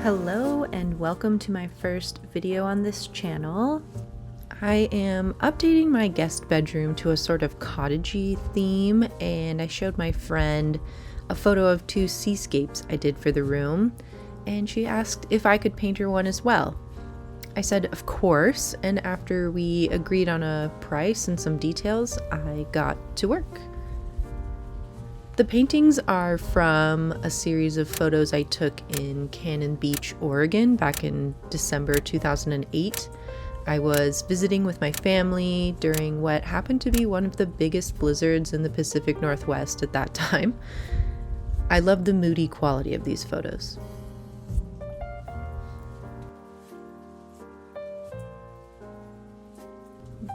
Hello and welcome to my first video on this channel. I am updating my guest bedroom to a sort of cottagey theme, and I showed my friend a photo of two seascapes I did for the room, and she asked if I could paint her one as well. I said of course, and after we agreed on a price and some details, I got to work. The paintings are from a series of photos I took in Cannon Beach, Oregon back in December 2008. I was visiting with my family during what happened to be one of the biggest blizzards in the Pacific Northwest at that time. I love the moody quality of these photos.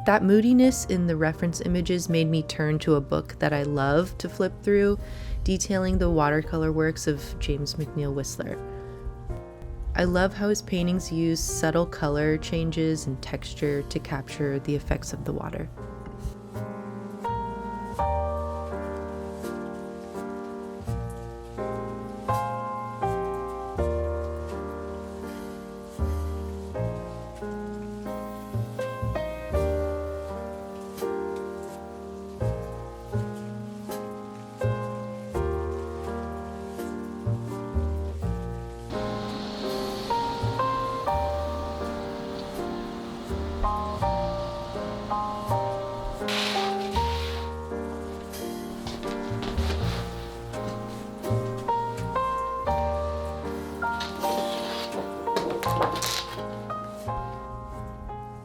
That moodiness in the reference images made me turn to a book that I love to flip through, detailing the watercolor works of James McNeill Whistler. I love how his paintings use subtle color changes and texture to capture the effects of the water.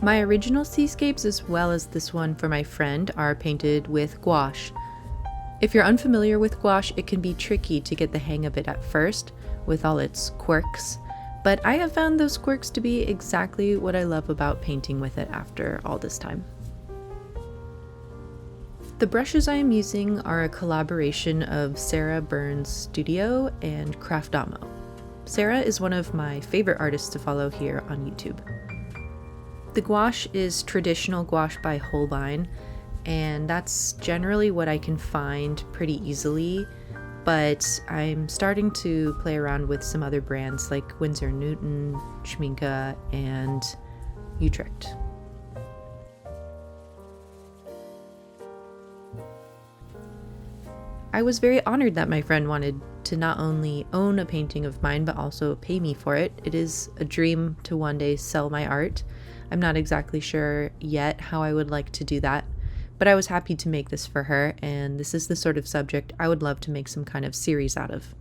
My original seascapes, as well as this one for my friend, are painted with gouache. If you're unfamiliar with gouache, it can be tricky to get the hang of it at first, with all its quirks, but I have found those quirks to be exactly what I love about painting with it after all this time. The brushes I am using are a collaboration of Sarah Burns' Studio and Craftamo. Sarah is one of my favorite artists to follow here on YouTube. The gouache is traditional gouache by Holbein, and that's generally what I can find pretty easily, but I'm starting to play around with some other brands like Winsor Newton, Schmincke, and Utrecht. I was very honored that my friend wanted to not only own a painting of mine, but also pay me for it. It is a dream to one day sell my art. I'm not exactly sure yet how I would like to do that, but I was happy to make this for her, and this is the sort of subject I would love to make some kind of series out of.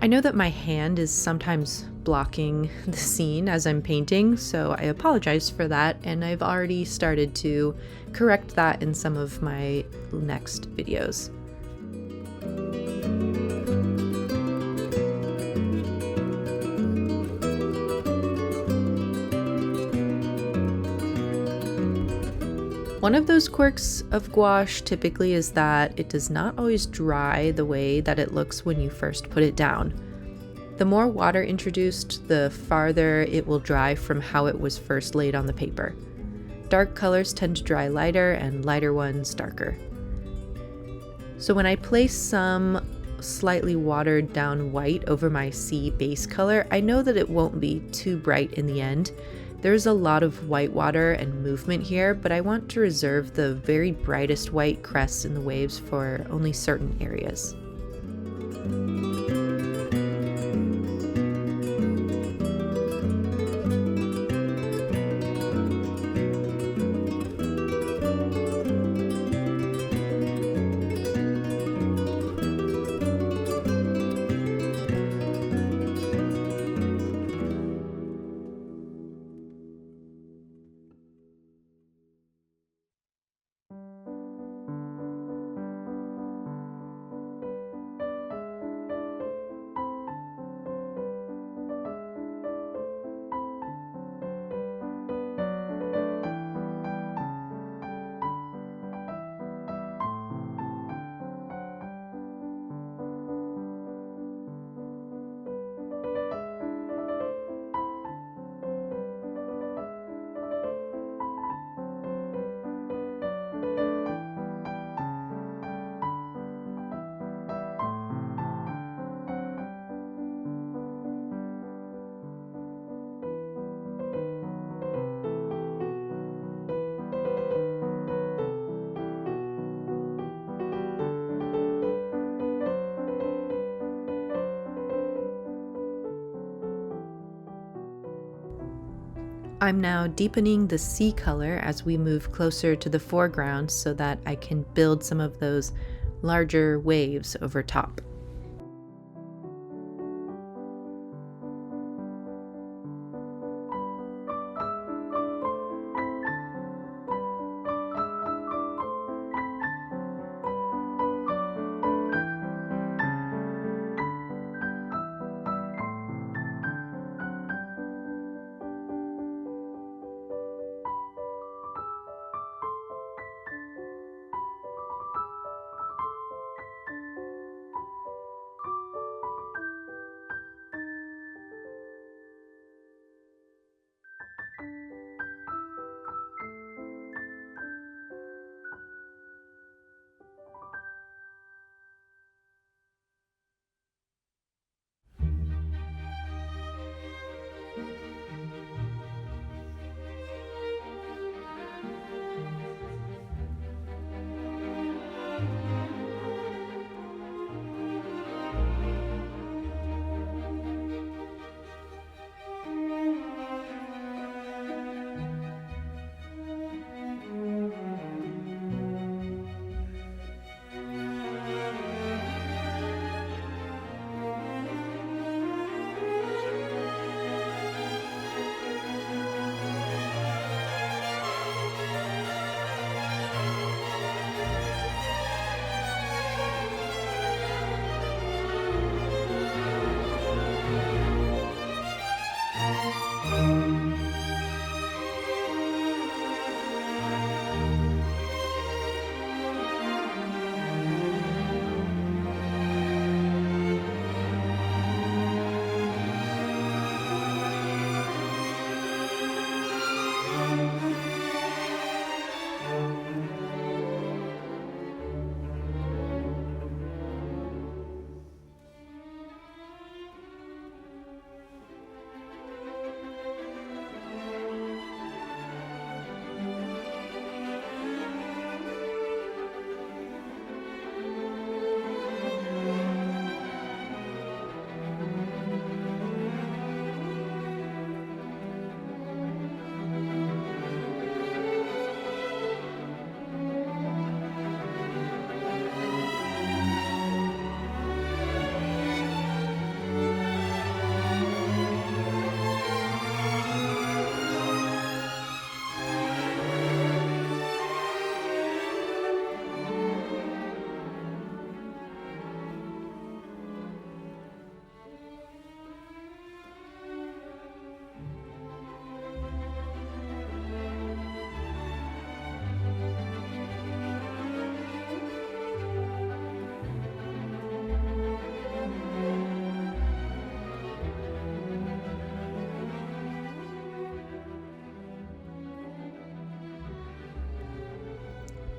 I know that my hand is sometimes blocking the scene as I'm painting, so I apologize for that, and I've already started to correct that in some of my next videos. One of those quirks of gouache typically is that it does not always dry the way that it looks when you first put it down. The more water introduced, the farther it will dry from how it was first laid on the paper. Dark colors tend to dry lighter and lighter ones darker. So when I place some slightly watered down white over my sea base color, I know that it won't be too bright in the end. There's a lot of white water and movement here, but I want to reserve the very brightest white crests in the waves for only certain areas. I'm now deepening the sea color as we move closer to the foreground so that I can build some of those larger waves over top.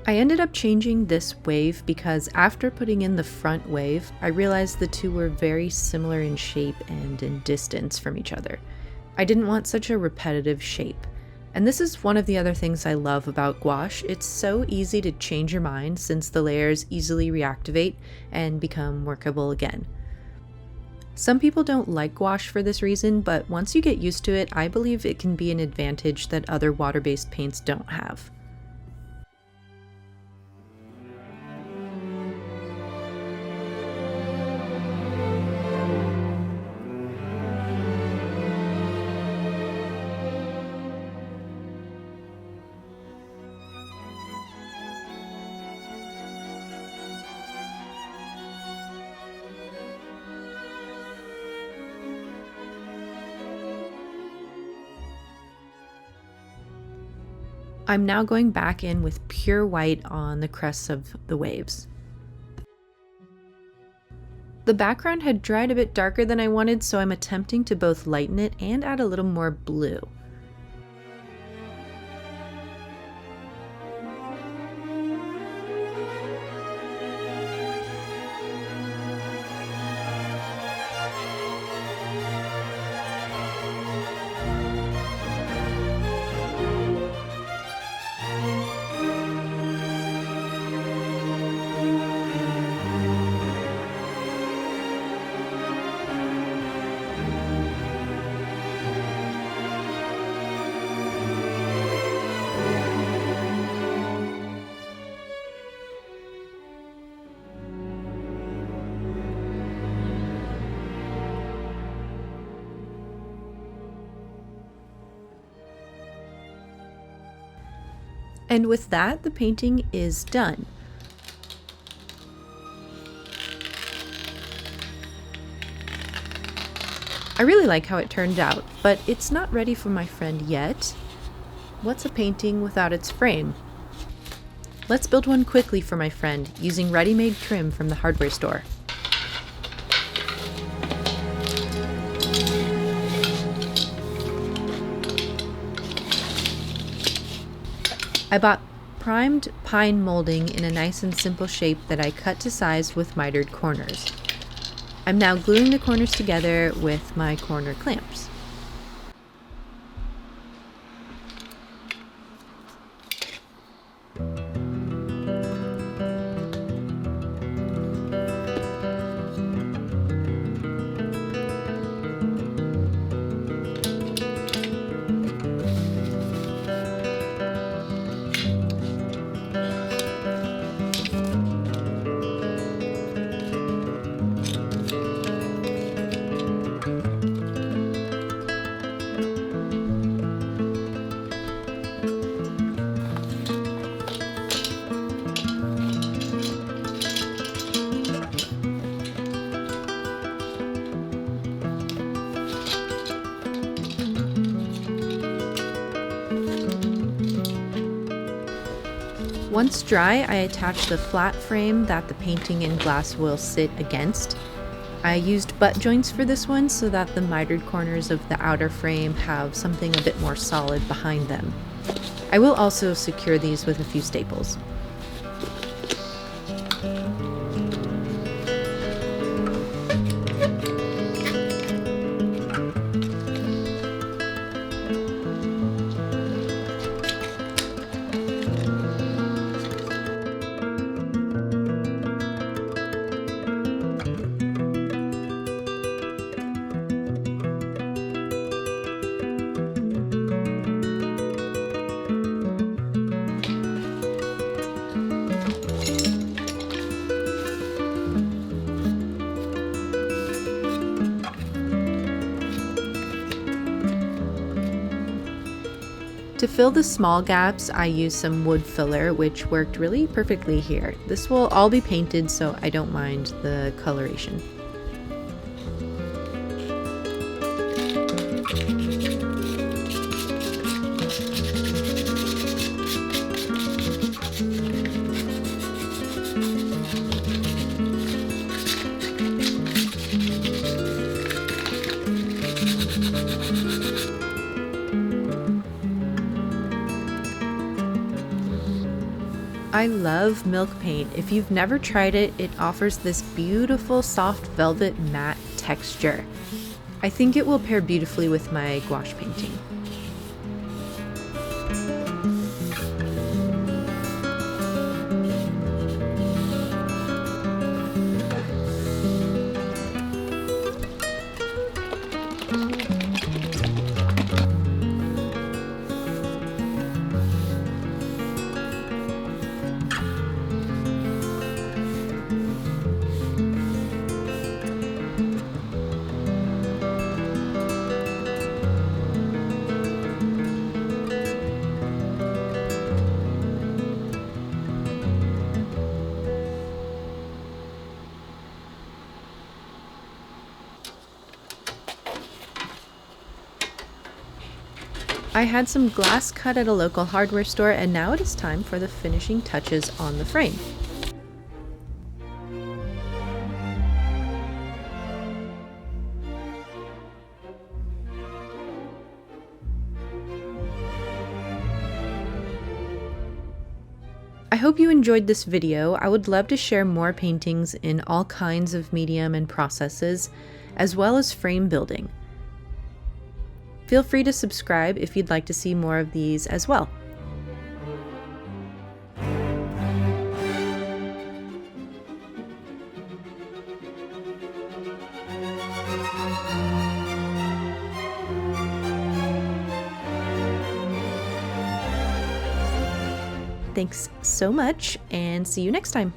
I ended up changing this wave because after putting in the front wave, I realized the two were very similar in shape and in distance from each other. I didn't want such a repetitive shape. And this is one of the other things I love about gouache. It's so easy to change your mind since the layers easily reactivate and become workable again. Some people don't like gouache for this reason, but once you get used to it, I believe it can be an advantage that other water-based paints don't have. I'm now going back in with pure white on the crests of the waves. The background had dried a bit darker than I wanted, so I'm attempting to both lighten it and add a little more blue. And with that, the painting is done. I really like how it turned out, but it's not ready for my friend yet. What's a painting without its frame? Let's build one quickly for my friend using ready-made trim from the hardware store. I bought primed pine molding in a nice and simple shape that I cut to size with mitered corners. I'm now gluing the corners together with my corner clamps. Once dry, I attached the flat frame that the painting and glass will sit against. I used butt joints for this one so that the mitered corners of the outer frame have something a bit more solid behind them. I will also secure these with a few staples. To fill the small gaps, I used some wood filler, which worked really perfectly here. This will all be painted, so I don't mind the coloration. I love milk paint. If you've never tried it, it offers this beautiful soft velvet matte texture. I think it will pair beautifully with my gouache painting. I had some glass cut at a local hardware store, and now it is time for the finishing touches on the frame. I hope you enjoyed this video. I would love to share more paintings in all kinds of medium and processes, as well as frame building. Feel free to subscribe if you'd like to see more of these as well. Thanks so much, and see you next time.